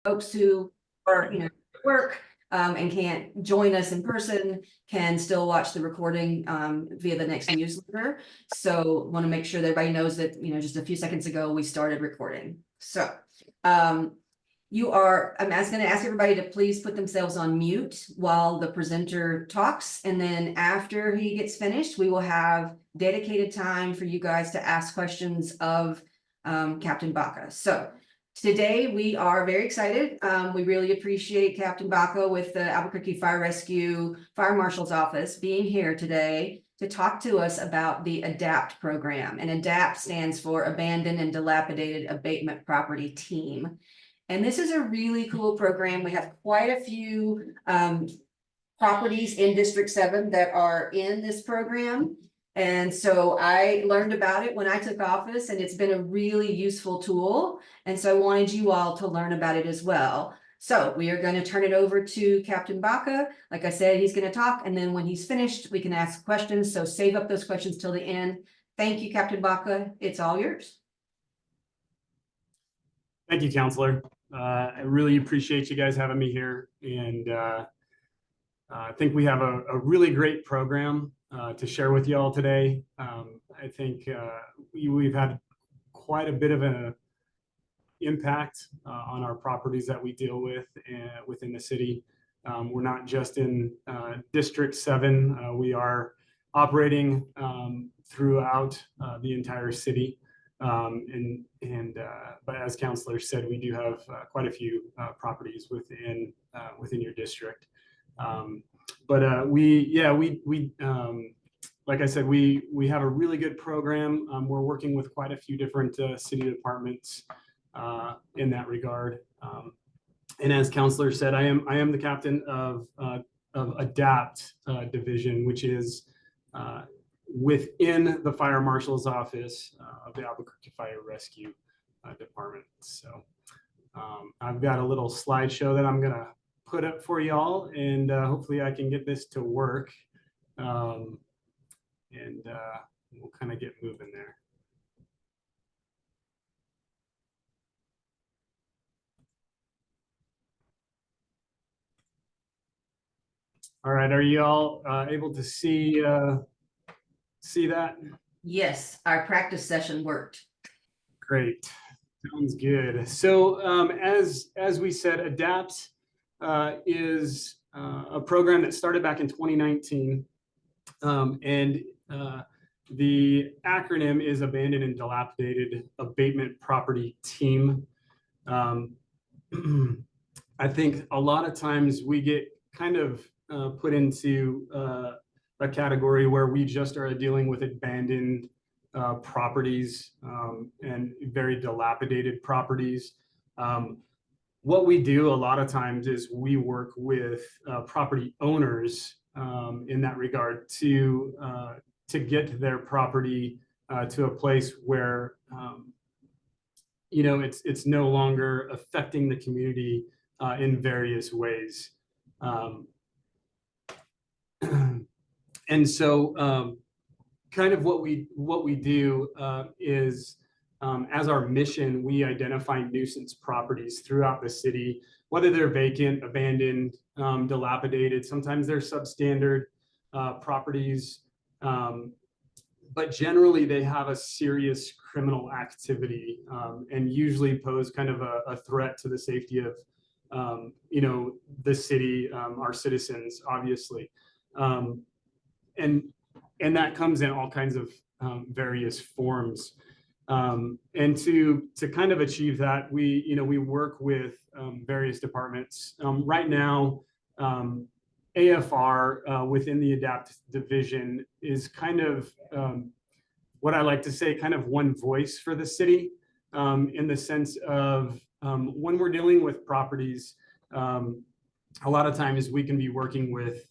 folks who are, at work and can't join us in person can still watch the recording via the next newsletter. So want to make sure that everybody knows that, just a few seconds ago, we started recording. So I'm going to ask everybody to please put themselves on mute while the presenter talks. And then after he gets finished, we will have dedicated time for you guys to ask questions of Captain Baca. So today we are very excited. We really appreciate Captain Baca with the Albuquerque Fire Rescue Fire Marshal's Office being here today to talk to us about the ADAPT program. And ADAPT stands for Abandoned and Dilapidated Abatement Property Team. And this is a really cool program. We have quite a few properties in District 7 that are in this program. And so I learned about it when I took office, and it's been a really useful tool. And so I wanted you all to learn about it as well. So we are going to turn it over to Captain Baca. Like I said, he's going to talk, and then when he's finished, we can ask questions. So save up those questions till the end. Thank you, Captain Baca. It's all yours. Thank you, Councilor. I really appreciate you guys having me here. And I think we have a really great program to share with you all today. I think we've had quite a bit of an impact on our properties that we deal with within the city. We're not just in District 7. We are operating throughout the entire city. But as Councilor said, we do have quite a few properties within your district. Like I said, we have a really good program. We're working with quite a few different city departments in that regard. And as Councilor said, I am the captain of ADAPT division, which is within the Fire Marshal's Office of the Albuquerque Fire Rescue Department. So I've got a little slideshow that I'm gonna put up for y'all, and hopefully I can get this to work. We'll kind of get moving there. All right, are you all able to see that? Yes, our practice session worked. Great, sounds good. So as we said, ADAPT is a program that started back in 2019, and the acronym is Abandoned and Dilapidated Abatement Property Team. I think a lot of times we get kind of put into a category where we just are dealing with abandoned properties and very dilapidated properties. What we do a lot of times is we work with property owners in that regard to get their property to a place where it's no longer affecting the community in various ways. And so kind of what we do is as our mission, we identify nuisance properties throughout the city, whether they're vacant, abandoned, dilapidated. Sometimes they're substandard properties, but generally they have a serious criminal activity and usually pose kind of a threat to the safety of the city, our citizens, obviously. And that comes in all kinds of various forms. And to kind of achieve that, we work with various departments. Right now, AFR within the ADAPT division is kind of what I like to say, kind of one voice for the city, in the sense of when we're dealing with properties, a lot of times we can be working with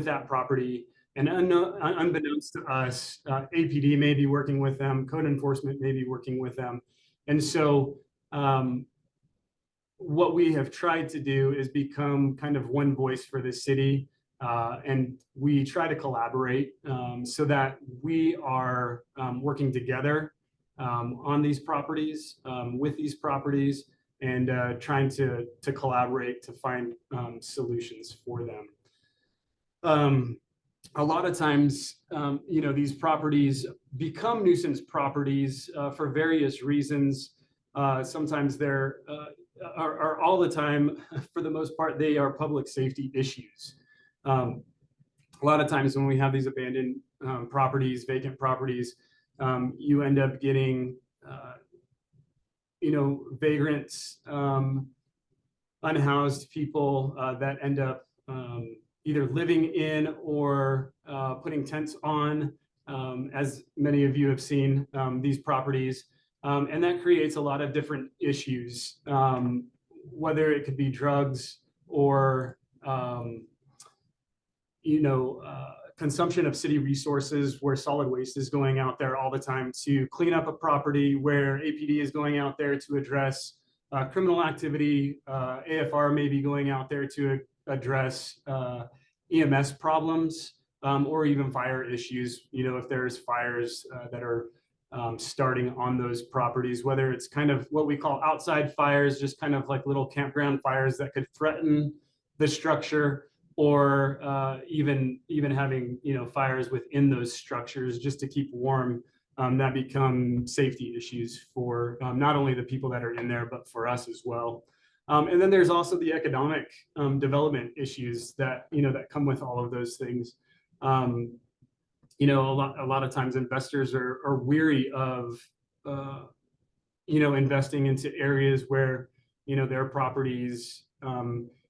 that property, and unbeknownst to us, APD may be working with them, code enforcement may be working with them. And so what we have tried to do is become kind of one voice for the city, and we try to collaborate so that we are working together on these properties, with these properties, and trying to collaborate to find solutions for them. A lot of times, these properties become nuisance properties for various reasons. Sometimes they're are all the time, for the most part, they are public safety issues. A lot of times when we have these abandoned properties, vacant properties, you end up getting, vagrants, unhoused people that end up either living in or putting tents on, as many of you have seen these properties. And that creates a lot of different issues, whether it could be drugs or, consumption of city resources, where solid waste is going out there all the time to clean up a property, where APD is going out there to address criminal activity, AFR may be going out there to address EMS problems, or even fire issues. If there's fires that are starting on those properties, whether it's kind of what we call outside fires, just kind of like little campground fires that could threaten the structure, or even having fires within those structures just to keep warm, that become safety issues for not only the people that are in there, but for us as well. And then there's also the economic development issues that that come with all of those things. A lot of times investors are weary of investing into areas where their properties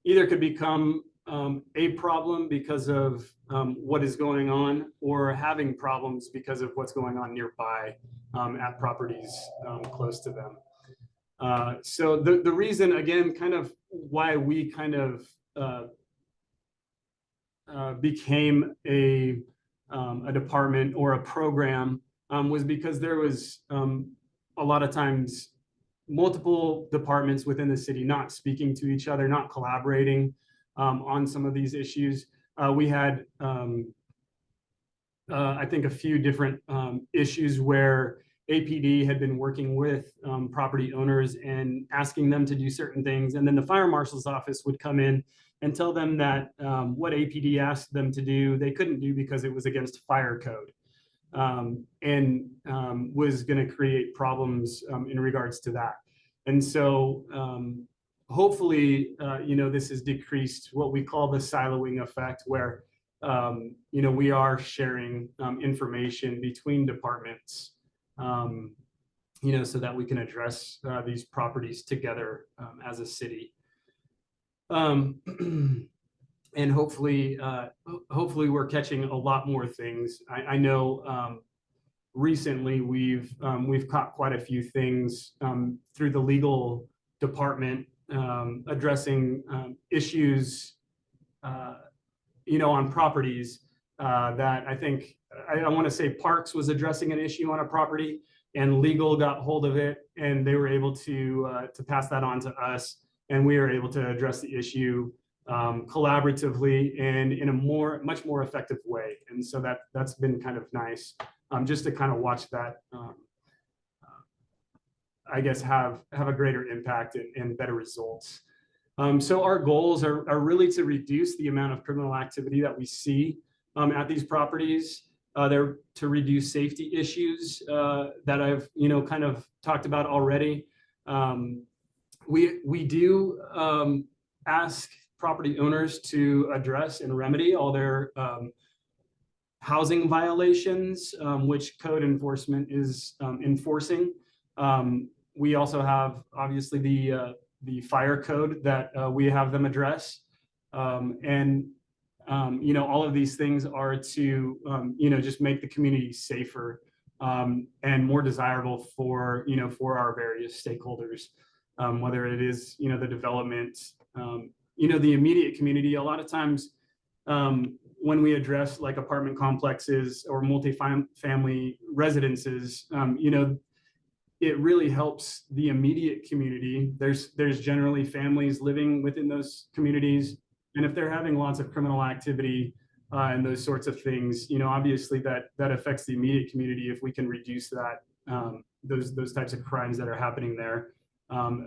either could become a problem because of what is going on, or having problems because of what's going on nearby at properties close to them. So the reason, again, kind of why we kind of became a department or a program was because there was a lot of times multiple departments within the city not speaking to each other, not collaborating on some of these issues. We had, I think, a few different issues where APD had been working with property owners and asking them to do certain things. And then the fire marshal's office would come in and tell them that what APD asked them to do, they couldn't do because it was against fire code, and was going to create problems in regards to that. And so hopefully, this has decreased what we call the siloing effect, where, we are sharing information between departments, so that we can address these properties together as a city. And hopefully we're catching a lot more things. I know recently we've caught quite a few things through the legal department, addressing issues, on properties that I think, I want to say Parks was addressing an issue on a property, and legal got hold of it, and they were able to pass that on to us, and we were able to address the issue collaboratively and in a much more effective way. And so that's been kind of nice, just to kind of watch that, I guess, have a greater impact and better results. So our goals are really to reduce the amount of criminal activity that we see at these properties. They're to reduce safety issues that I've kind of talked about already. We do ask property owners to address and remedy all their housing violations, which code enforcement is enforcing. We also have, obviously, the fire code that we have them address. And all of these things are to, just make the community safer and more desirable for our various stakeholders, whether it is, the development, the immediate community. A lot of times when we address like apartment complexes or multi-family residences, it really helps the immediate community. There's generally families living within those communities. And if they're having lots of criminal activity and those sorts of things, obviously that affects the immediate community if we can reduce that, those types of crimes that are happening there.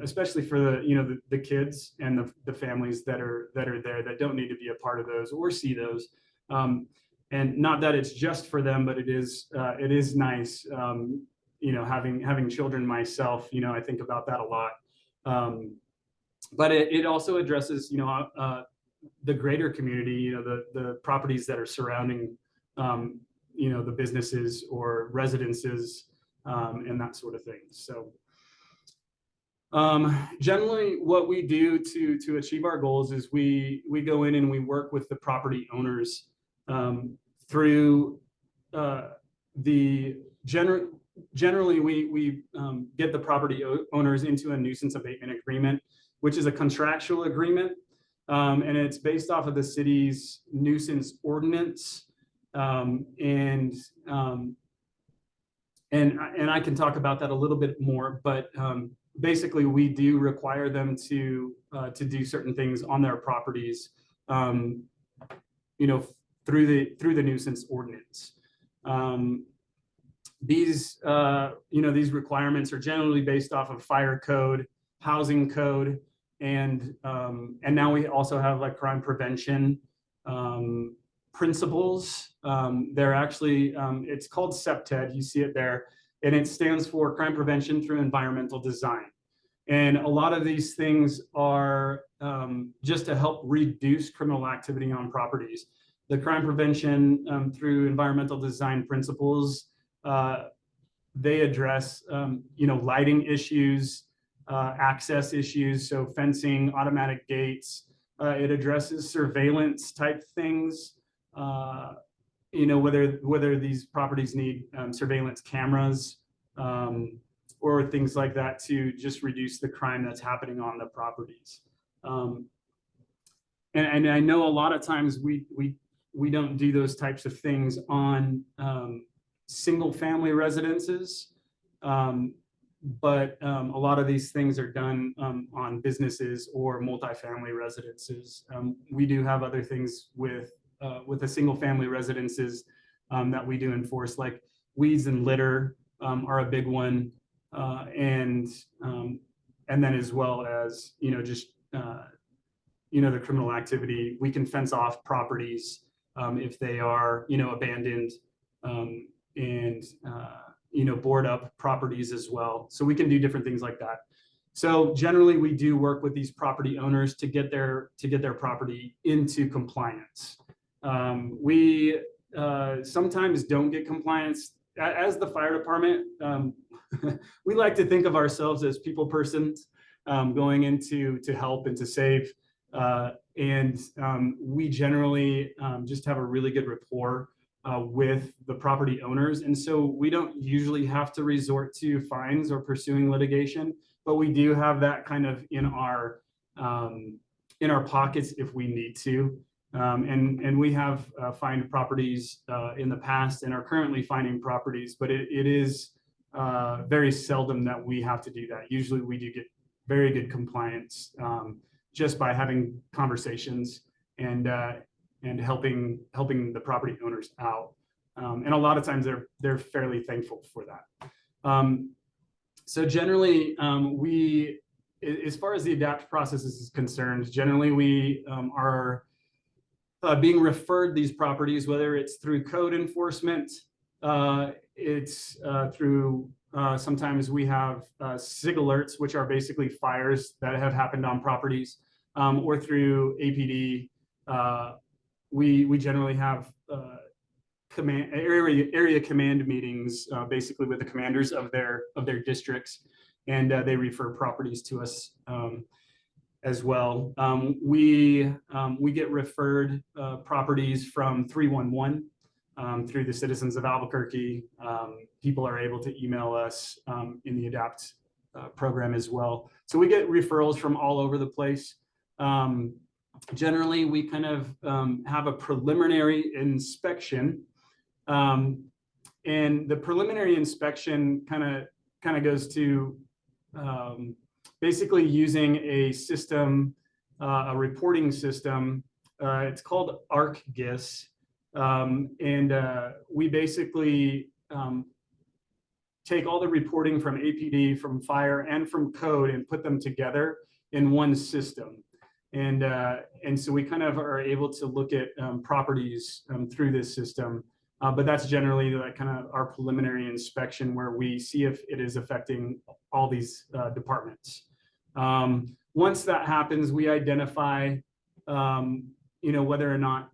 especially for the kids and the families that are there that don't need to be a part of those or see those. And not that it's just for them, but it is nice. Having children myself, I think about that a lot. But it also addresses, the greater community, the properties that are surrounding, the businesses or residences, and that sort of thing. So generally what we do to achieve our goals is we go in and we work with the property owners through generally we get the property owners into a nuisance abatement agreement, which is a contractual agreement, and it's based off of the city's nuisance ordinance. And I can talk about that a little bit more, but basically we do require them to do certain things on their properties, through the nuisance ordinance. These requirements are generally based off of fire code, housing code, and now we also have like crime prevention principles. They're actually, it's called CPTED, you see it there, and it stands for Crime Prevention Through Environmental Design. And a lot of these things are just to help reduce criminal activity on properties. The crime prevention through environmental design principles, they address, lighting issues, access issues, so fencing, automatic gates. It addresses surveillance type things, whether these properties need surveillance cameras, or things like that to just reduce the crime that's happening on the properties. And I know a lot of times we don't do those types of things on single family residences, but a lot of these things are done on businesses or multifamily residences. We do have other things with the single family residences that we do enforce, like weeds and litter are a big one, and then as well as the criminal activity. We can fence off properties if they are abandoned, and board up properties as well. So we can do different things like that. So generally we do work with these property owners to get their property into compliance. We sometimes don't get compliance. As the fire department, we like to think of ourselves as people persons, going into to help and to save. And we generally just have a really good rapport with the property owners. And so we don't usually have to resort to fines or pursuing litigation, but we do have that kind of in our pockets if we need to. And we have fined properties in the past and are currently finding properties, but it is very seldom that we have to do that. Usually we do get very good compliance just by having conversations and helping the property owners out. And a lot of times they're fairly thankful for that. So generally, we, as far as the ADAPT process is concerned, generally we are being referred these properties, whether it's through code enforcement, it's through, sometimes we have SIG alerts, which are basically fires that have happened on properties, or through APD. We generally have area command meetings, basically with the commanders of their districts, and they refer properties to us as well. We get referred properties from 311 through the citizens of Albuquerque. People are able to email us in the ADAPT program as well. So we get referrals from all over the place. Generally, we kind of have a preliminary inspection, and the preliminary inspection kind of goes to basically using a system, a reporting system. It's called ArcGIS, and we basically take all the reporting from APD, from fire, and from code and put them together in one system. And so we kind of are able to look at properties through this system. But that's generally like kind of our preliminary inspection where we see if it is affecting all these departments. Once that happens, we identify, whether or not,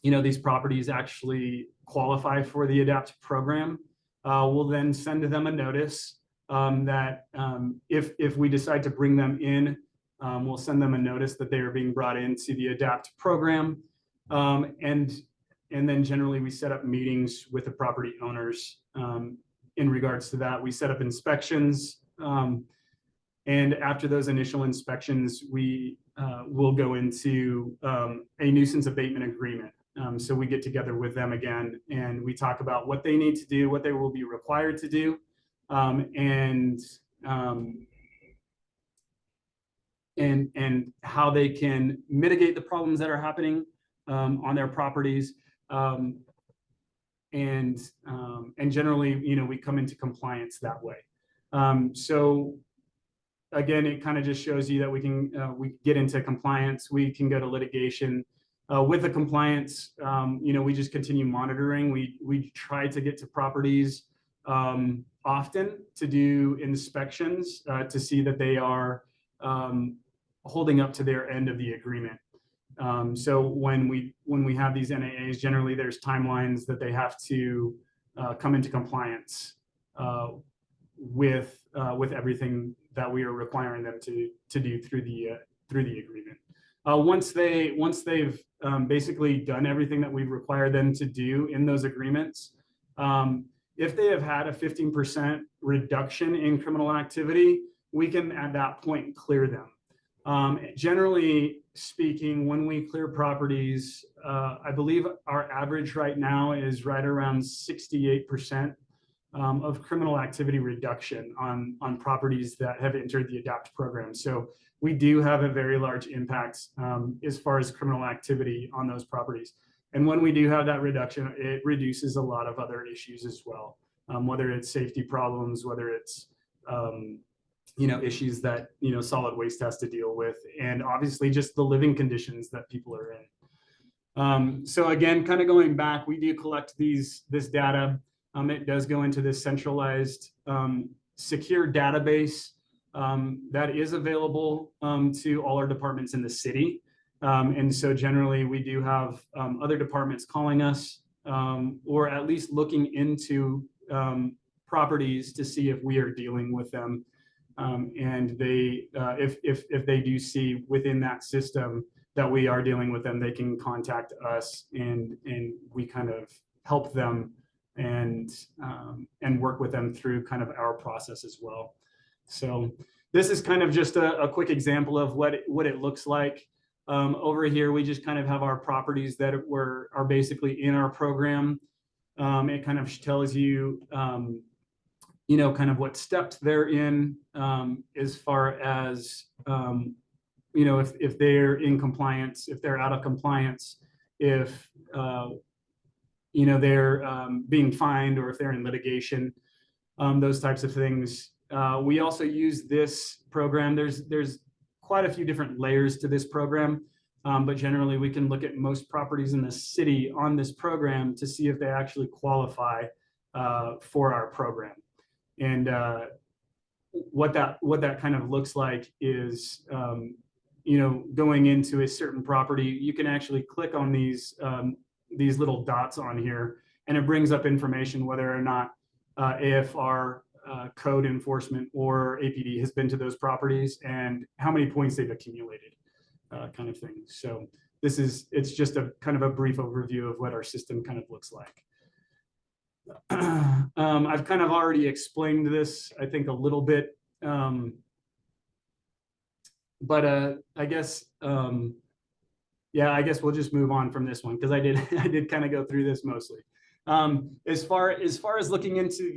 these properties actually qualify for the ADAPT program. We'll then send them a notice that if we decide to bring them in, we'll send them a notice that they are being brought into the ADAPT program. And then generally we set up meetings with the property owners in regards to that. We set up inspections. And after those initial inspections, we will go into a nuisance abatement agreement. So we get together with them again and we talk about what they need to do, what they will be required to do, and how they can mitigate the problems that are happening on their properties. And generally, we come into compliance that way. So again, it kind of just shows you that we get into compliance, we can go to litigation. With the compliance, we just continue monitoring. We try to get to properties often to do inspections to see that they are holding up to their end of the agreement. So when we have these NAAs, generally there's timelines that they have to come into compliance with everything that we are requiring them to do through the agreement. Once they've basically done everything that we've required them to do in those agreements, if they have had a 15% reduction in criminal activity, we can at that point clear them. Generally speaking, when we clear properties, I believe our average right now is right around 68% of criminal activity reduction on properties that have entered the ADAPT program. So we do have a very large impact as far as criminal activity on those properties. And when we do have that reduction, it reduces a lot of other issues as well, whether it's safety problems, whether it's issues that solid waste has to deal with, and obviously just the living conditions that people are in. So again, kind of going back, we do collect this data. It does go into this centralized secure database that is available to all our departments in the city. And so generally we do have other departments calling us or at least looking into properties to see if we are dealing with them. And they, if they do see within that system that we are dealing with them, they can contact us and we kind of help them and work with them through kind of our process as well. So this is kind of just a quick example of what it looks like. Over here, we just kind of have our properties that are basically in our program. It kind of tells you, kind of what steps they're in as far as, if they're in compliance, if they're out of compliance, if, they're being fined or if they're in litigation, those types of things. We also use this program. There's quite a few different layers to this program, but generally we can look at most properties in the city on this program to see if they actually qualify for our program. And what that kind of looks like is, going into a certain property, you can actually click on these little dots on here, and it brings up information whether or not AFR code enforcement or APD has been to those properties and how many points they've accumulated, kind of thing. So it's just a kind of a brief overview of what our system kind of looks like. I've kind of already explained this, I think, a little bit, but I guess, I guess we'll just move on from this one because I did kind of go through this mostly. As far as looking into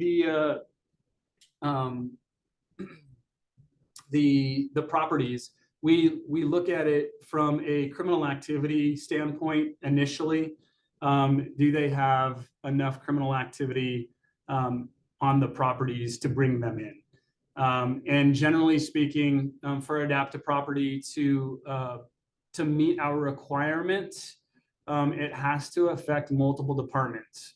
the properties, we look at it from a criminal activity standpoint initially. Do they have enough criminal activity on the properties to bring them in. And generally speaking, for adapt a property to meet our requirements, it has to affect multiple departments.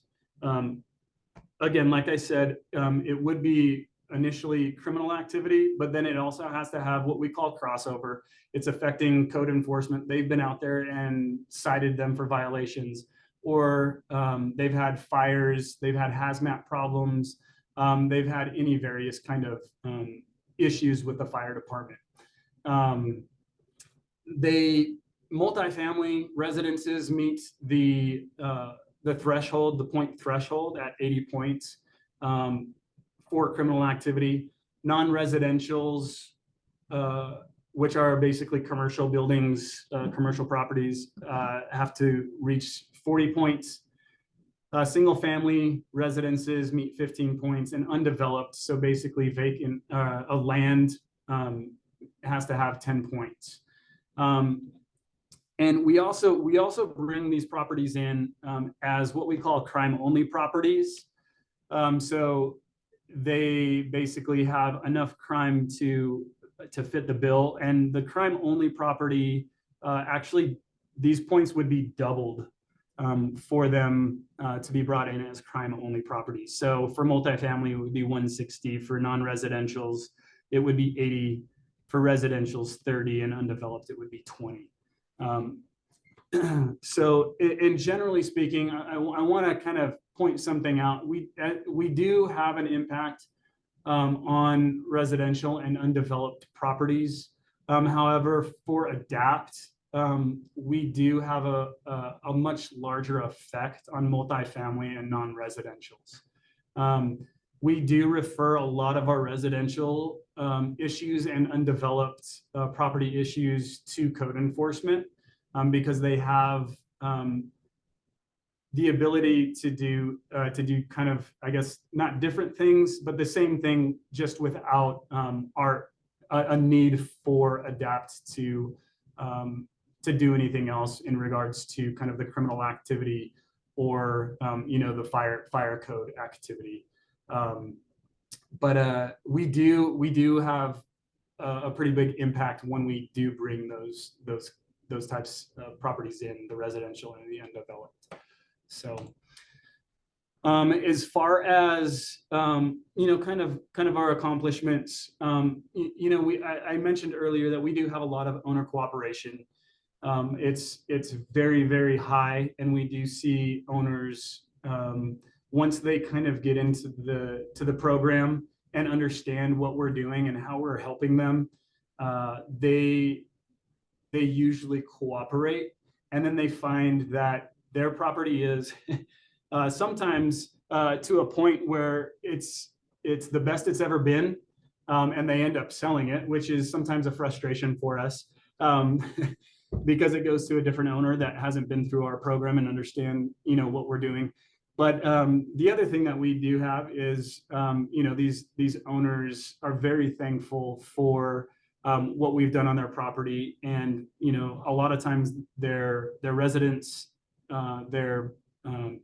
Again, like I said, it would be initially criminal activity, but then it also has to have what we call crossover. It's affecting code enforcement. They've been out there and cited them for violations, or they've had fires, they've had hazmat problems, they've had any various kind of issues with the fire department. Multifamily residences meet the threshold, the point threshold at 80 points for criminal activity. Non-residentials, which are basically commercial buildings, commercial properties, have to reach 40 points. Single family residences meet 15 points, and undeveloped, so basically vacant, a land has to have 10 points. And we also bring these properties in as what we call crime-only properties. So they basically have enough crime to fit the bill, and the crime-only property, actually, these points would be doubled for them to be brought in as crime-only properties. So for multifamily, it would be 160. For non-residentials, it would be 80. For residentials, 30, and undeveloped, it would be 20. So in generally speaking, I want to kind of point something out. We do have an impact on residential and undeveloped properties. However, for ADAPT, we do have a much larger effect on multifamily and non-residentials. We do refer a lot of our residential issues and undeveloped property issues to code enforcement because they have the ability to do kind of, I guess, not different things, but the same thing, just without a need for ADAPT to do anything else in regards to kind of the criminal activity or the fire code activity. But we do have a pretty big impact when we do bring those types of properties in, the residential and the undeveloped. So as far as kind of our accomplishments, I mentioned earlier that we do have a lot of owner cooperation. It's very, very high, and we do see owners once they kind of get into the program and understand what we're doing and how we're helping them, they usually cooperate, and then they find that their property is sometimes to a point where it's the best it's ever been, and they end up selling it, which is sometimes a frustration for us because it goes to a different owner that hasn't been through our program and understand what we're doing. But the other thing that we do have is these owners are very thankful for what we've done on their property, and a lot of times their residents, their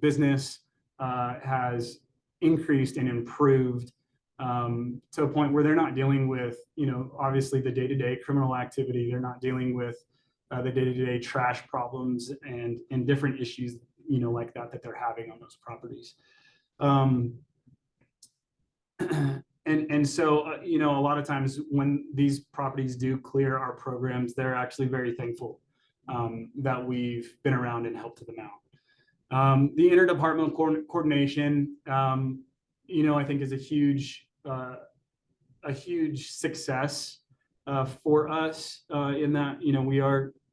business has increased and improved to a point where they're not dealing with obviously the day-to-day criminal activity. They're not dealing with the day-to-day trash problems and different issues like that they're having on those properties. And so a lot of times when these properties do clear our programs, they're actually very thankful that we've been around and helped them out. The interdepartmental coordination, I think is a huge success for us in that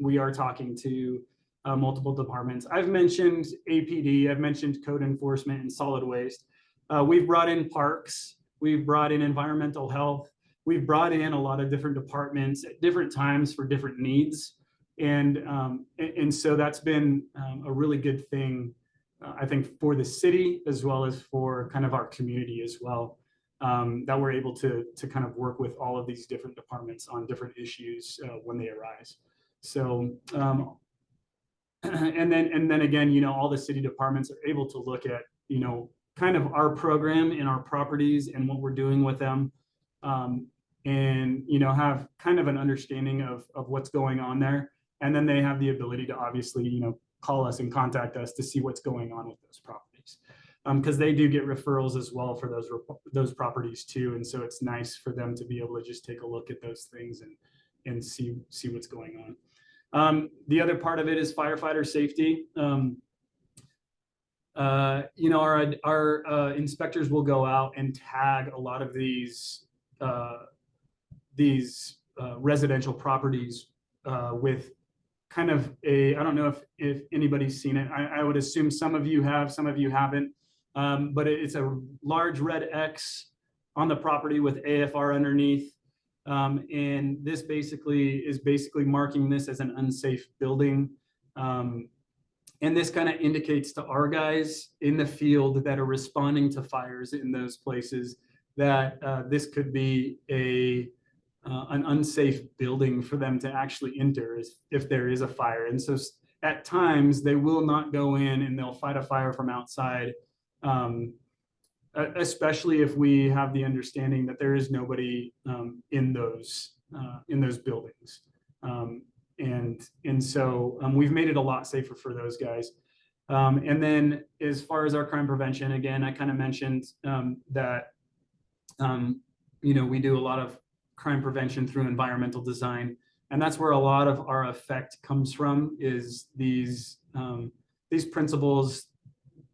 we are talking to multiple departments. I've mentioned APD, I've mentioned code enforcement and solid waste. We've brought in parks, we've brought in environmental health, we've brought in a lot of different departments at different times for different needs. And so that's been a really good thing, I think, for the city as well as for kind of our community as well, that we're able to kind of work with all of these different departments on different issues when they arise. So and then again, all the city departments are able to look at kind of our program and our properties and what we're doing with them. And, you know, have kind of an understanding of what's going on there. And then they have the ability to obviously, you know, call us and contact us to see what's going on with those properties. Because they do get referrals as well for those properties too. And so it's nice for them to be able to just take a look at those things and see what's going on. The other part of it is firefighter safety. You know, our inspectors will go out and tag a lot of these residential properties with kind of I don't know if anybody's seen it. I would assume some of you have, some of you haven't. But it's a large red X on the property with AFR underneath. And this is basically marking this as an unsafe building. And this kind of indicates to our guys in the field that are responding to fires in those places that this could be an unsafe building for them to actually enter if there is a fire. And so at times they will not go in and they'll fight a fire from outside. Especially if we have the understanding that there is nobody in those buildings. And so we've made it a lot safer for those guys. And then as far as our crime prevention, again, I kind of mentioned that, you know, we do a lot of crime prevention through environmental design. And that's where a lot of our effect comes from, is these principles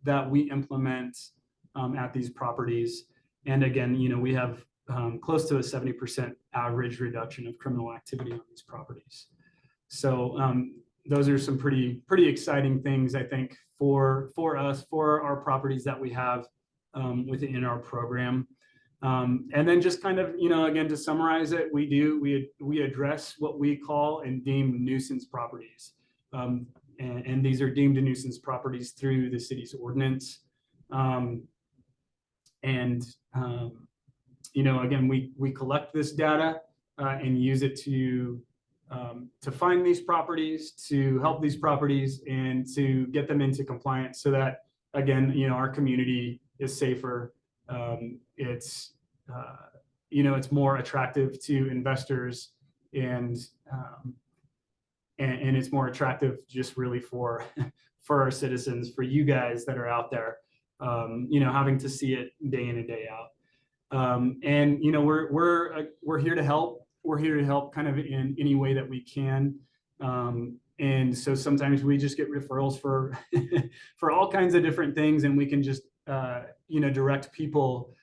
that we implement at these properties. And again, you know, we have close to a 70% average reduction of criminal activity on these properties. So those are some pretty exciting things, I think, for us, for our properties that we have within our program. And then just kind of, you know, again, to summarize it, we address what we call and deem nuisance properties. And these are deemed a nuisance properties through the city's ordinance. You know, again, we collect this data and use it to find these properties, to help these properties, and to get them into compliance so that, again, you know, our community is safer. It's, you know, it's more attractive to investors, and it's more attractive just really for our citizens, for you guys that are out there, you know, having to see it day in and day out. And, you know, we're here to help. We're here to help kind of in any way that we can. And so sometimes we just get referrals for for all kinds of different things, and we can just, you know, direct people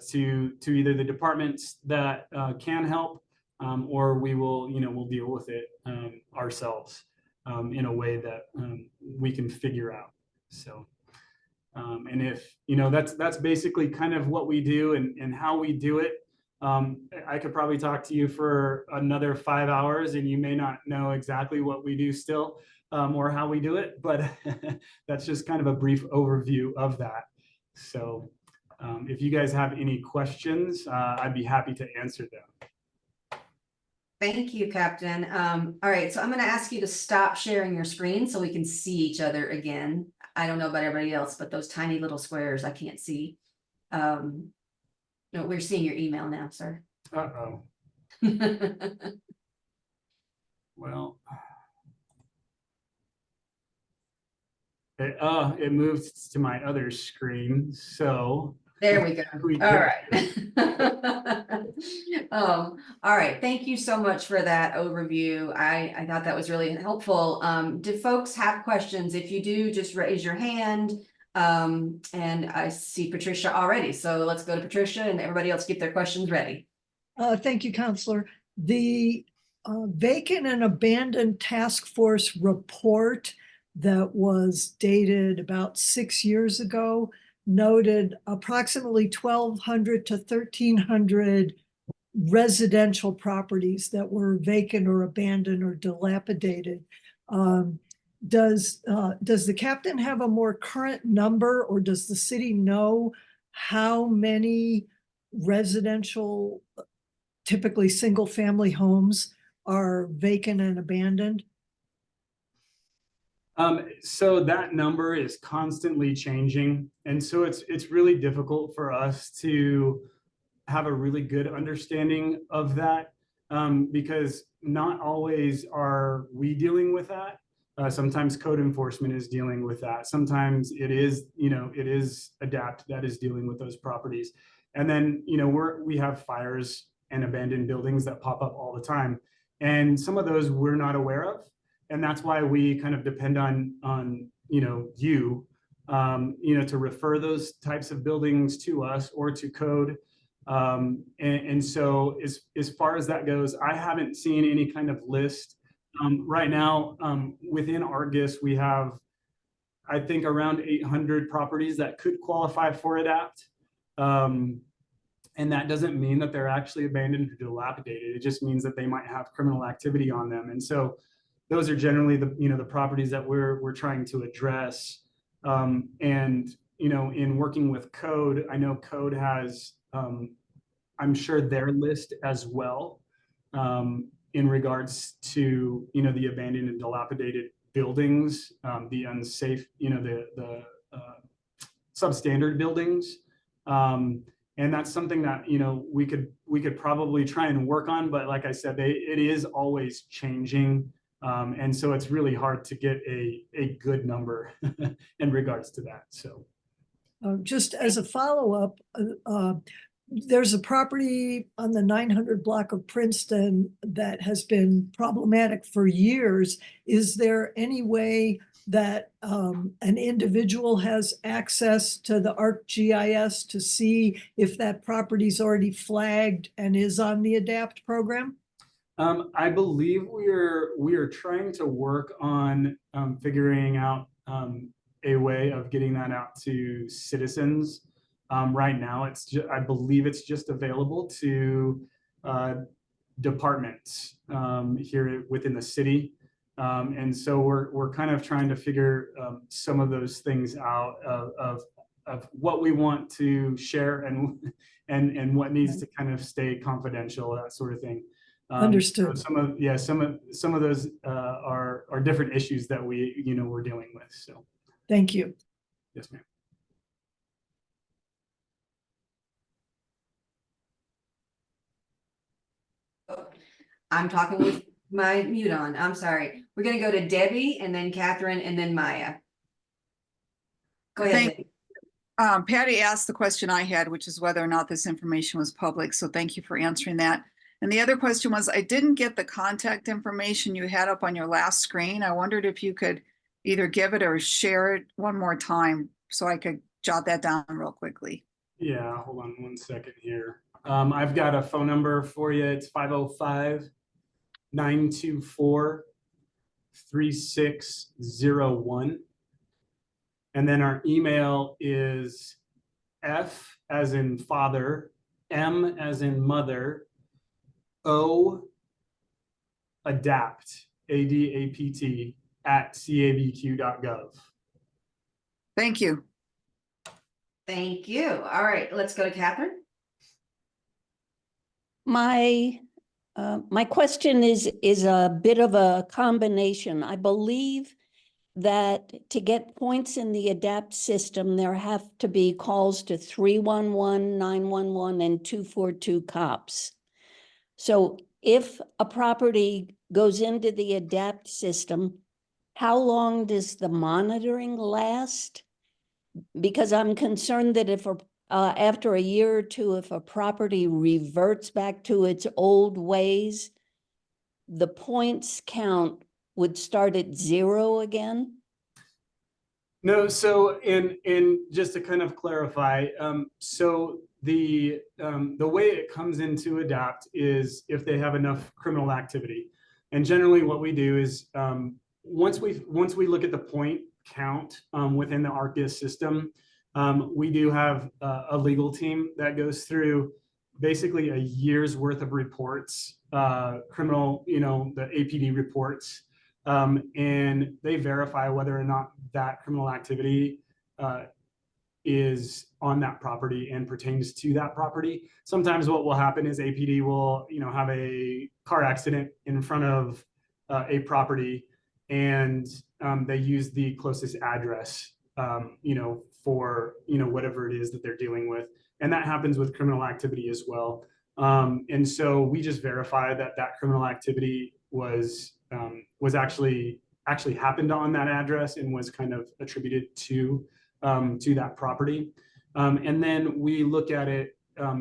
to either the departments that can help, or we will, you know, we'll deal with it ourselves in a way that we can figure out. So, and if, you know, that's basically kind of what we do and how we do it. I could probably talk to you for another 5 hours and you may not know exactly what we do still, or how we do it, but that's just kind of a brief overview of that. So if you guys have any questions, I'd be happy to answer them. Thank you, Captain. All right, so I'm going to ask you to stop sharing your screen so we can see each other again. I don't know about everybody else, but those tiny little squares I can't see. No, we're seeing your email now, sir. Uh-oh. Well, it moved to my other screen, so there we go. All right. All right. Thank you so much for that overview. I thought that was really helpful. Do folks have questions? If you do, just raise your hand. And I see Patricia already. So let's go to Patricia and everybody else get their questions ready. Thank you, Councilor. The vacant and abandoned task force report that was dated about 6 years ago noted approximately 1,200 to 1,300 residential properties that were vacant or abandoned or dilapidated. Does the captain have a more current number, or does the city know how many residential, typically single family homes, are vacant and abandoned? So that number is constantly changing. And so it's really difficult for us to have a really good understanding of that, because not always are we dealing with that. Sometimes code enforcement is dealing with that. Sometimes it is, it is ADAPT that is dealing with those properties. And then, we have fires and abandoned buildings that pop up all the time. And some of those we're not aware of. And that's why we kind of depend on you, to refer those types of buildings to us or to code. And so as far as that goes, I haven't seen any kind of list. Right now, within Argus, we have, I think, around 800 properties that could qualify for ADAPT. And that doesn't mean that they're actually abandoned or dilapidated. It just means that they might have criminal activity on them. And so those are generally the properties that we're trying to address. And in working with code, I know code has, I'm sure, their list as well, in regards to the abandoned and dilapidated buildings, the unsafe, the substandard buildings. And that's something that we could probably try and work on, but like I said, it is always changing. And so it's really hard to get a good number in regards to that. So just as a follow-up, there's a property on the 900 block of Princeton that has been problematic for years. Is there any way that an individual has access to the ArcGIS to see if that property's already flagged and is on the ADAPT program? I believe we are trying to work on figuring out a way of getting that out to citizens. Right now, I believe it's just available to departments here within the city. And so we're kind of trying to figure some of those things out of what we want to share and what needs to kind of stay confidential, that sort of thing. Understood. So some of those are different issues that we're dealing with. So thank you. Yes, ma'am. I'm talking with my mute on. I'm sorry. We're going to go to Debbie and then Catherine and then Maya. Go ahead. Thank Patty asked the question I had, which is whether or not this information was public. So thank you for answering that. And the other question was, I didn't get the contact information you had up on your last screen. I wondered if you could either give it or share it one more time so I could jot that down real quickly. Yeah, hold on one second here. I've got a phone number for you. It's 505-924-3601. And then our email is F as in father, M as in mother, O adapt, ADAPT @cabq.gov. Thank you. Thank you. All right, let's go to Catherine. My question is a bit of a combination. I believe that to get points in the ADAPT system, there have to be calls to 311, 911, and 242 cops. So if a property goes into the ADAPT system, how long does the monitoring last? Because I'm concerned that if after a year or two, if a property reverts back to its old ways, the points count would start at 0 again? No, so in just to kind of clarify, so the way it comes into ADAPT is if they have enough criminal activity. And generally what we do is once we look at the point count within the Arcus system, we do have a legal team that goes through basically a year's worth of reports, criminal, the APD reports, and they verify whether or not that criminal activity is on that property and pertains to that property. Sometimes what will happen is APD will, have a car accident in front of a property, and they use the closest address, for, whatever it is that they're dealing with. And that happens with criminal activity as well. And so we just verify that that criminal activity was actually happened on that address and was kind of attributed to that property. And then we look at it.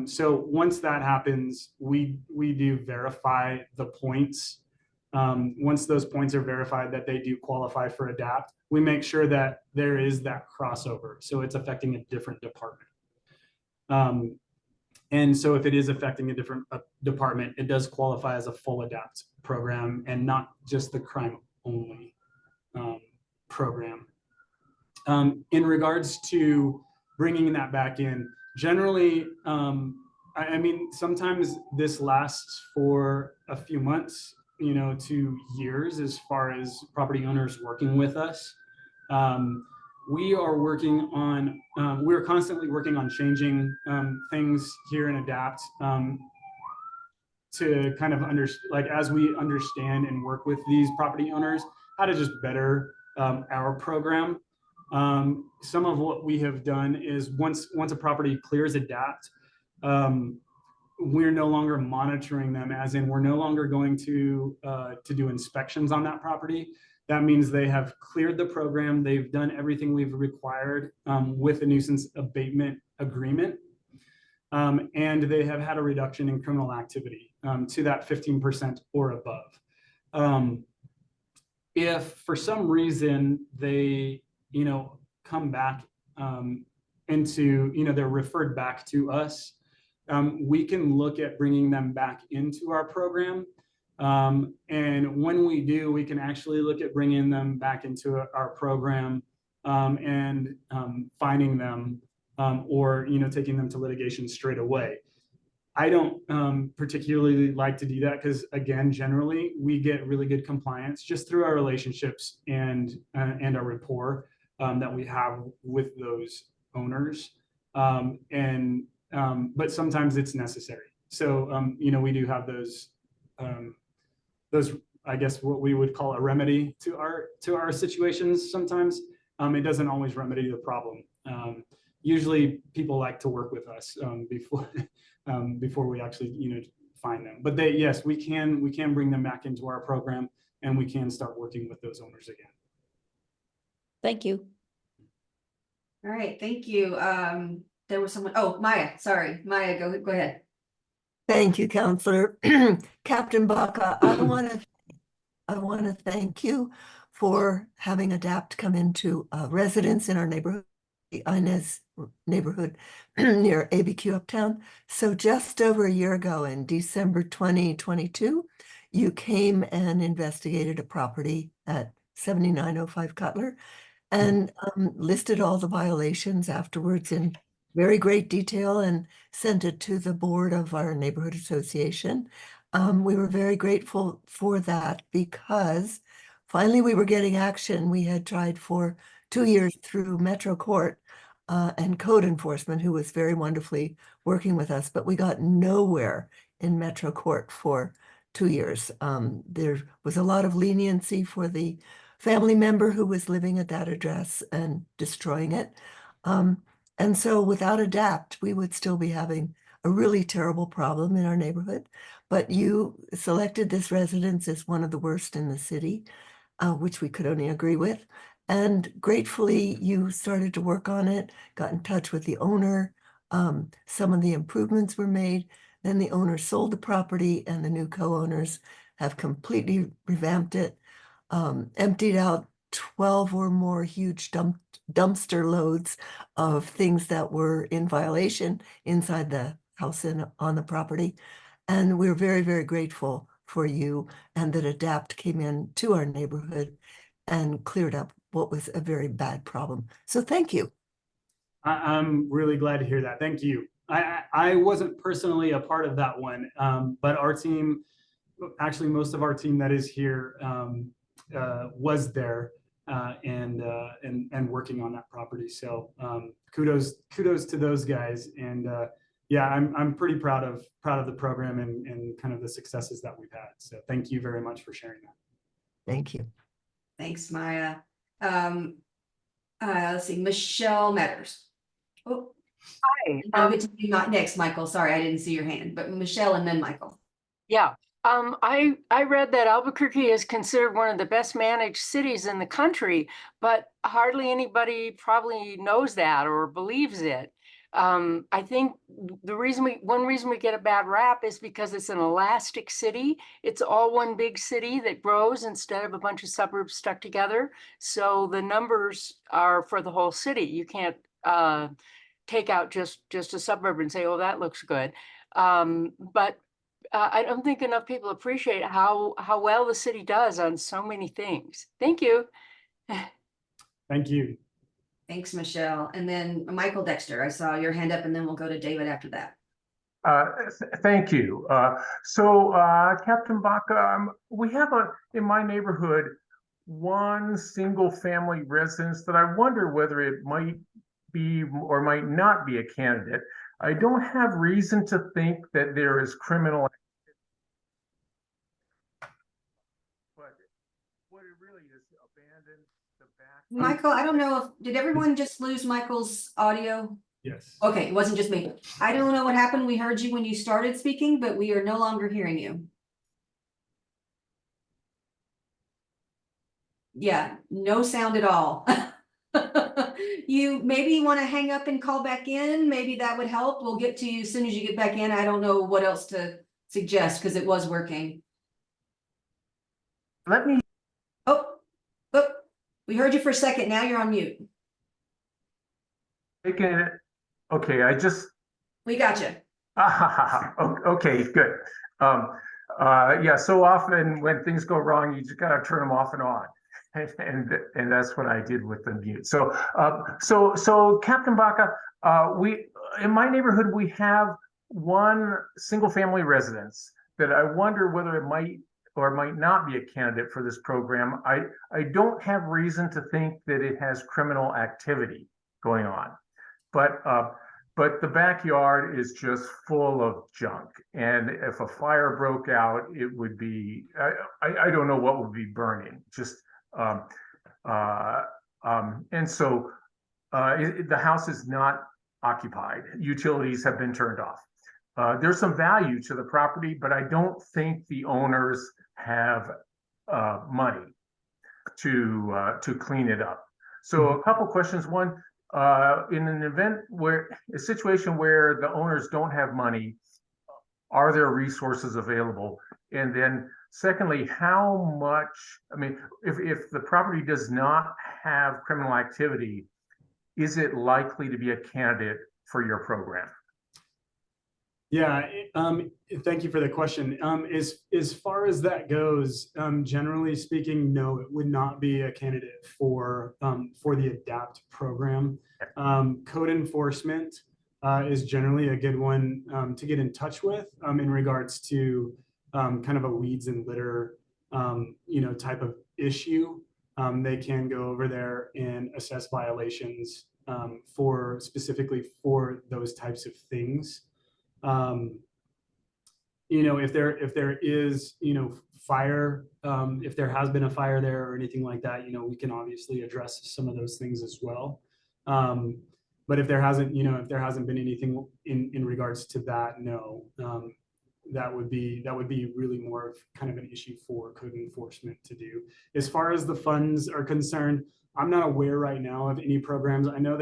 So once that happens, we do verify the points. Once those points are verified that they do qualify for ADAPT, we make sure that there is that crossover. So it's affecting a different department. And so if it is affecting a different department, it does qualify as a full ADAPT program and not just the crime only program. In regards to bringing that back in, generally, I mean, sometimes this lasts for a few months, to years as far as property owners working with us. We are working on, we're constantly working on changing things here in ADAPT to kind of like as we understand and work with these property owners, how to just better our program. Some of what we have done is once a property clears ADAPT, we're no longer monitoring them, as in we're no longer going to do inspections on that property. That means they have cleared the program. They've done everything we've required with a nuisance abatement agreement. And they have had a reduction in criminal activity to that 15% or above. If for some reason they, come back into, they're referred back to us, we can look at bringing them back into our program. And when we do, we can actually look at bringing them back into our program and finding them or, taking them to litigation straight away. I don't particularly like to do that because, again, generally we get really good compliance just through our relationships and our rapport that we have with those owners. But sometimes it's necessary. So, we do have those, I guess, what we would call a remedy to our situations. Sometimes it doesn't always remedy the problem. Usually people like to work with us before we actually, find them. But yes, we can bring them back into our program and we can start working with those owners again. Thank you. All right, thank you. There was someone, Maya, sorry. Maya, go ahead. Thank you, Councilor. Captain Baca, I want to thank you for having ADAPT come into residence in our neighborhood, the Inez neighborhood near ABQ Uptown. So just over a year ago in December 2022, you came and investigated a property at 7905 Cutler and listed all the violations afterwards in very great detail and sent it to the board of our neighborhood association. We were very grateful for that because finally we were getting action. We had tried for 2 years through Metro Court and code enforcement, who was very wonderfully working with us, but we got nowhere in Metro Court for 2 years. There was a lot of leniency for the family member who was living at that address and destroying it. And so without ADAPT, we would still be having a really terrible problem in our neighborhood. But you selected this residence as one of the worst in the city, which we could only agree with. And gratefully, you started to work on it, got in touch with the owner. Some of the improvements were made. Then the owner sold the property and the new co-owners have completely revamped it, emptied out 12 or more huge dumpster loads of things that were in violation inside the house and on the property. And we're very, very grateful for you and that ADAPT came in to our neighborhood and cleared up what was a very bad problem. So thank you. I'm really glad to hear that. Thank you. I wasn't personally a part of that one, but our team, actually most of our team that is here was there and working on that property. So kudos to those guys. And yeah, I'm pretty proud of the program and kind of the successes that we've had. So thank you very much for sharing that. Thank you. Thanks, Maya. Let's see, Michelle Metters. Oh, Hi. I'll get to you not next, Michael. Sorry, I didn't see your hand, but Michelle and then Michael. Yeah. I read that Albuquerque is considered one of the best managed cities in the country, but hardly anybody probably knows that or believes it. I think one reason we get a bad rap is because it's an elastic city. It's all one big city that grows instead of a bunch of suburbs stuck together. So the numbers are for the whole city. You can't take out just a suburb and say, oh, that looks good. But I don't think enough people appreciate how well the city does on so many things. Thank you. Thank you. Thanks, Michelle. And then Michael Dexter, I saw your hand up and then we'll go to David after that. Thank you. Captain Baca, we have in my neighborhood, one single family residence that I wonder whether it might be or might not be a candidate. I don't have reason to think that there is criminal activity, but what it really is, abandoned the back. Michael, I don't know did everyone just lose Michael's audio? Yes. Okay, it wasn't just me. I don't know what happened. We heard you when you started speaking, but we are no longer hearing you. Yeah, no sound at all. You maybe want to hang up and call back in. Maybe that would help. We'll get to you as soon as you get back in. I don't know what else to suggest because it was working. Let me. Oh, we heard you for a second. Now you're on mute. Okay, I just. We got you. Okay, good. Yeah, so often when things go wrong, you just gotta turn them off and on. And that's what I did with the mute. So Captain Baca, we in my neighborhood we have one single family residence that I wonder whether it might or might not be a candidate for this program. I don't have reason to think that it has criminal activity going on, but the backyard is just full of junk. And if a fire broke out, it would be I don't know what would be burning. Just and so the house is not occupied. Utilities have been turned off. There's some value to the property, but I don't think the owners have money to clean it up. So a couple questions. One, in a situation where the owners don't have money, are there resources available? And then secondly, how much, I mean, if the property does not have criminal activity, is it likely to be a candidate for your program? Yeah, thank you for the question. As far as that goes, generally speaking, no, it would not be a candidate for the ADAPT program. Code enforcement is generally a good one to get in touch with in regards to kind of a weeds and litter, type of issue. They can go over there and assess violations specifically for those types of things. If there is, fire, if there has been a fire there or anything like that, we can obviously address some of those things as well. But if there hasn't been anything in regards to that, no, that would be really more of kind of an issue for code enforcement to do. As far as the funds are concerned, I'm not aware right now of any programs. I know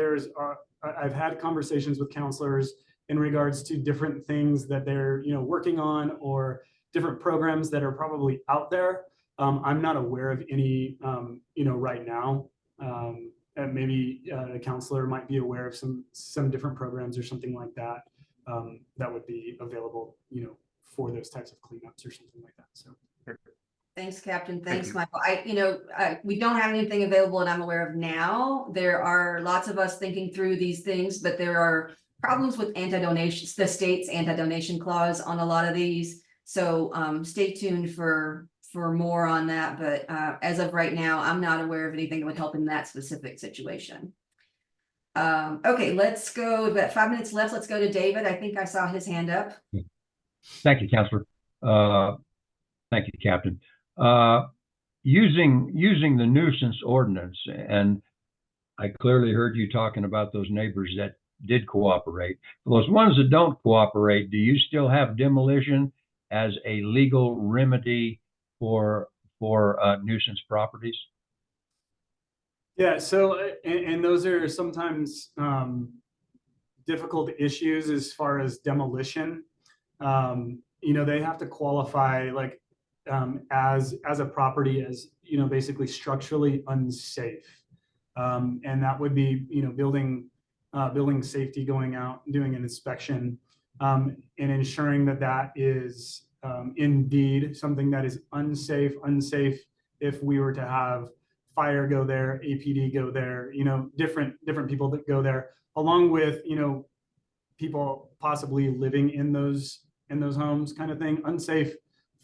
I've had conversations with counselors in regards to different things that they're working on or different programs that are probably out there. I'm not aware of any right now. And maybe a counselor might be aware of some different programs or something like that that would be available for those types of cleanups or something like that. So Thanks, Captain. Thanks, Michael. We don't have anything available that I'm aware of now. There are lots of us thinking through these things, but there are problems with anti-donation, the state's anti-donation clause on a lot of these. So stay tuned for more on that. But as of right now, I'm not aware of anything that would help in that specific situation. Okay, let's go. We've got 5 minutes left. Let's go to David. I think I saw his hand up. Thank you, Councilor. Thank you, Captain. using the nuisance ordinance, and I clearly heard you talking about those neighbors that did cooperate. For those ones that don't cooperate, do you still have demolition as a legal remedy for nuisance properties? Yeah, so, and those are sometimes difficult issues as far as demolition. You know, they have to qualify like as a property as, you know, basically structurally unsafe. And that would be, you know, building safety, going out and doing an inspection, and ensuring that that is indeed something that is unsafe if we were to have fire go there, APD go there, you know, different people that go there, along with, you know, people possibly living in those homes, kind of thing. Unsafe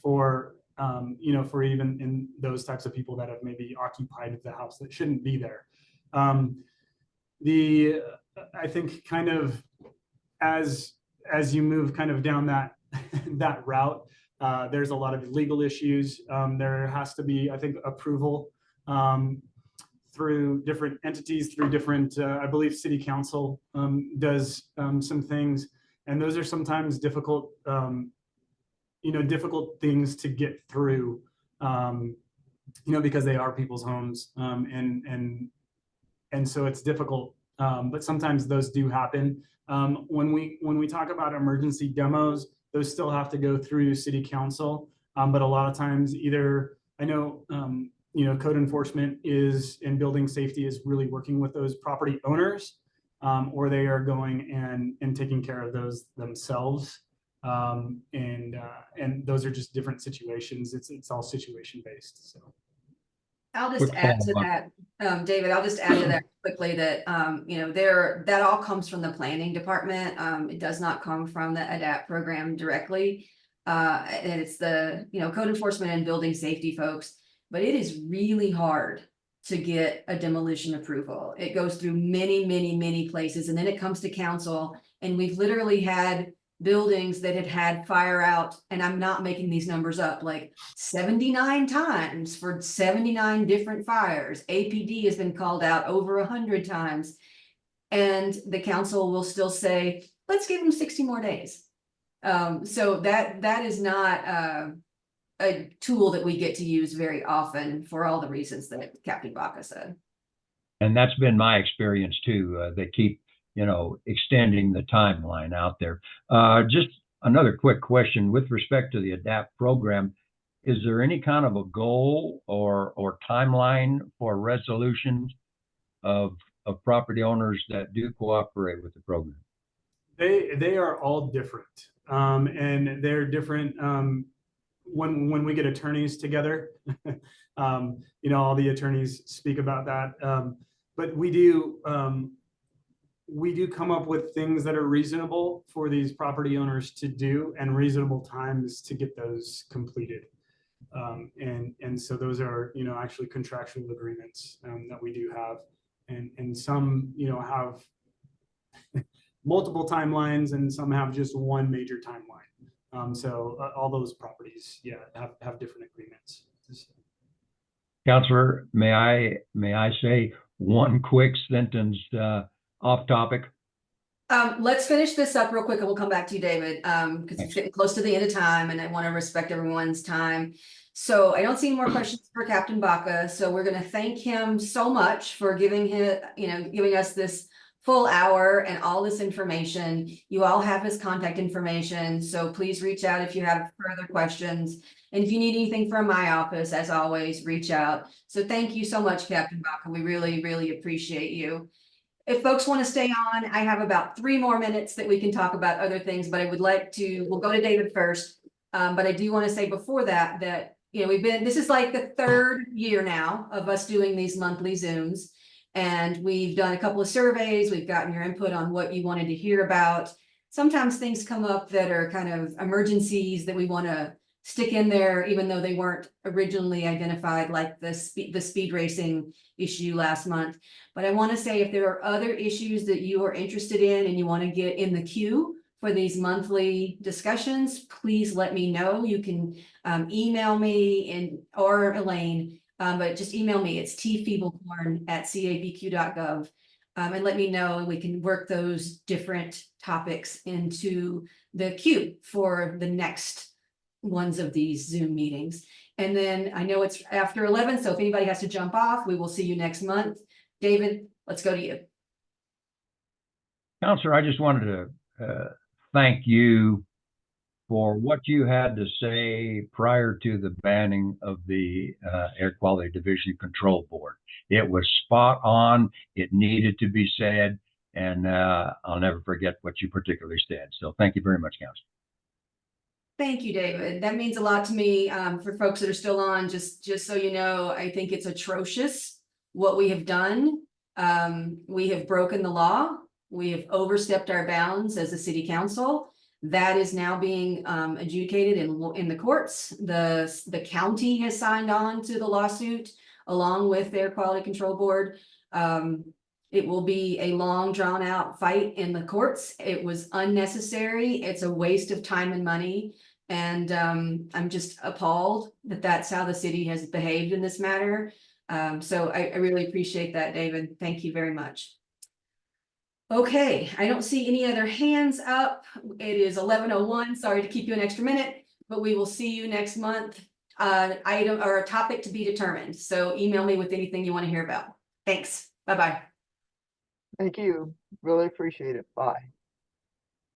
for you know, for even in those types of people that have maybe occupied the house that shouldn't be there. I think kind of as you move kind of down that that route, there's a lot of legal issues. There has to be, I think, approval through different entities, through different, I believe city council does some things, and those are sometimes difficult, you know, difficult things to get through, you know, because they are people's homes, and so it's difficult, but sometimes those do happen. When we talk about emergency demos, those still have to go through city council, but a lot of times either, I know, you know, code enforcement is, and building safety is really working with those property owners, or they are going and taking care of those themselves. And those are just different situations. It's all situation based. So I'll just add to that, David, I'll just add to that quickly that, you know, that all comes from the planning department. It does not come from the ADAPT program directly. And it's the, you know, code enforcement and building safety folks, but it is really hard to get a demolition approval. It goes through many places, and then it comes to council, and we've literally had buildings that had fire out, and I'm not making these numbers up, like 79 times for 79 different fires. APD has been called out over 100 times, and the council will still say, let's give them 60 more days. So that is not a tool that we get to use very often for all the reasons that Captain Baca said. And that's been my experience too. They keep, you know, extending the timeline out there. Just another quick question with respect to the ADAPT program. Is there any kind of a goal or timeline for resolution of property owners that do cooperate with the program? They are all different, and they're different. When we get attorneys together, you know, all the attorneys speak about that, but we do come up with things that are reasonable for these property owners to do, and reasonable times to get those completed. And so those are, you know, actually contractual agreements that we do have, and some, you know, have multiple timelines, and some have just one major timeline. So all those properties, yeah, have different agreements. Councilor, may I say one quick sentence off topic? Let's finish this up real quick, and we'll come back to you, David, because it's getting close to the end of time, and I want to respect everyone's time. So I don't see any more questions for Captain Baca. So we're going to thank him so much for giving us this full hour and all this information. You all have his contact information, so please reach out if you have further questions. And if you need anything from my office, as always, reach out. So thank you so much, Captain Baca. We really appreciate you. If folks want to stay on, I have about 3 more minutes that we can talk about other things, but I would like to, we'll go to David first. But I do want to say before that, you know, this is like the 3rd year now of us doing these monthly Zooms. And we've done a couple of surveys. We've gotten your input on what you wanted to hear about. Sometimes things come up that are kind of emergencies that we want to stick in there, even though they weren't originally identified, like the speed racing issue last month. But I want to say, if there are other issues that you are interested in and you want to get in the queue for these monthly discussions, please let me know. You can email me or Elaine. but just email me. It's tfiebelkorn@cabq.gov. And let me know, and we can work those different topics into the queue for the next ones of these Zoom meetings. And then I know it's after 11, so if anybody has to jump off, we will see you next month. David, let's go to you. Counselor, I just wanted to thank you for what you had to say prior to the banning of the Air Quality Division Control Board. It was spot on. It needed to be said, and I'll never forget what you particularly said. So thank you very much, Counselor. Thank you, David. That means a lot to me. For folks that are still on, just so you know, I think it's atrocious what we have done. We have broken the law. We have overstepped our bounds as a city council. That is now being adjudicated in the courts. The county has signed on to the lawsuit along with their quality control board. It will be a long drawn out fight in the courts. It was unnecessary. It's a waste of time and money. And I'm just appalled that that's how the city has behaved in this matter. So I really appreciate that, David. Thank you very much. Okay, I don't see any other hands up. It is 11:01. Sorry to keep you an extra minute, but we will see you next month. Item or a topic to be determined. So email me with anything you want to hear about. Thanks. Bye-bye. Thank you. Really appreciate it. Bye.